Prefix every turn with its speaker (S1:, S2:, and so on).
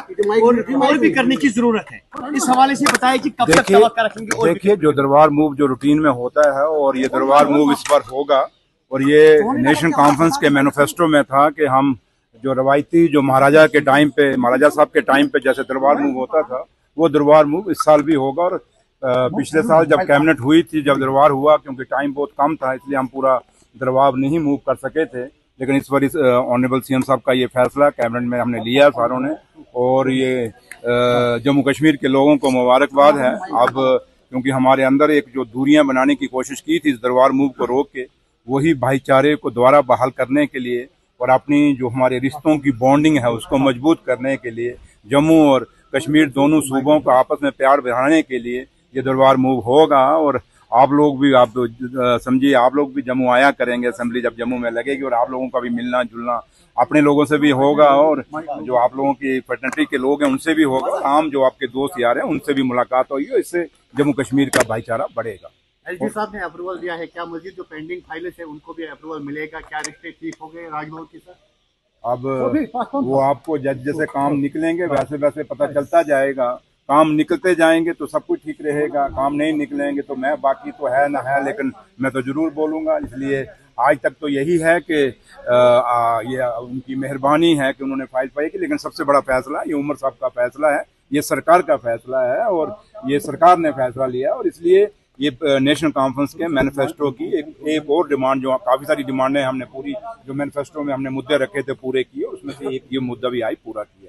S1: और भी करने की जरूरत है। इस हवाले से बताएं कि कब तक तवक्का रखेंगे।
S2: देखिए, जो दरबार मूव जो रूटीन में होता है और ये दरबार मूव इस बार होगा, और ये नेशनल कॉन्फ्रेंस के मैनिफेस्टो में था कि हम जो रवायती जो महाराजा के टाइम पे, महाराजा साहब के टाइम पे जैसे दरबार मूव होता था, वो दरबार मूव इस साल भी होगा। और पिछले साल जब कैबिनेट हुई थी, जब दरबार हुआ, क्योंकि टाइम बहुत कम था इसलिए हम पूरा दरबार नहीं मूव कर सके थे, लेकिन इस बार ऑनरेबल सीएम साहब का ये फैसला कैबिनेट में हमने लिया सारों ने, और ये जम्मू कश्मीर के लोगों को मुबारकबाद है। अब क्योंकि हमारे अंदर एक जो दूरियां बनाने की कोशिश की थी इस दरबार मूव को रोक के, वही भाईचारे को दोबारा बहाल करने के लिए और अपनी जो हमारे रिश्तों की बॉन्डिंग है उसको मजबूत करने के लिए, जम्मू और कश्मीर दोनों सूबों का आपस में प्यार बढ़ाने के लिए ये दरबार मूव होगा। और आप लोग भी, आप समझिए, आप लोग भी जम्मू आया करेंगे, असेंबली जब जम्मू में लगेगी, और आप लोगों का भी मिलना जुलना अपने लोगों से भी होगा, और जो आप लोगों की फ्रेटर्निटी के लोग हैं उनसे भी होगा, आम जो आपके दोस्त यार हैं उनसे भी मुलाकात होगी। इससे जम्मू कश्मीर का भाईचारा बढ़ेगा।
S1: एलजी साहब ने अप्रूवल दिया है, क्या मजीद जो पेंडिंग फाइलें है उनको भी अप्रूवल मिलेगा? क्या रिश्ते ठीक हो गए राजभवन के साथ?
S2: अब वो आपको जैसे काम निकलेंगे वैसे वैसे पता चलता जाएगा। काम निकलते जाएंगे तो सब कुछ ठीक रहेगा, काम नहीं निकलेंगे तो मैं, बाकी तो है ना है, लेकिन मैं तो जरूर बोलूंगा। इसलिए आज तक तो यही है कि ये उनकी मेहरबानी है कि उन्होंने फाइल पाई की, लेकिन सबसे बड़ा फैसला ये उमर साहब का फैसला है, ये सरकार का फैसला है, और ये सरकार ने फैसला लिया। और इसलिए ये नेशनल कॉन्फ्रेंस के मैनिफेस्टो की एक और डिमांड, जो काफी सारी डिमांडें हमने पूरी जो मैनिफेस्टो में हमने मुद्दे रखे थे पूरे किए, उसमें से एक ये मुद्दा भी आज पूरा किया।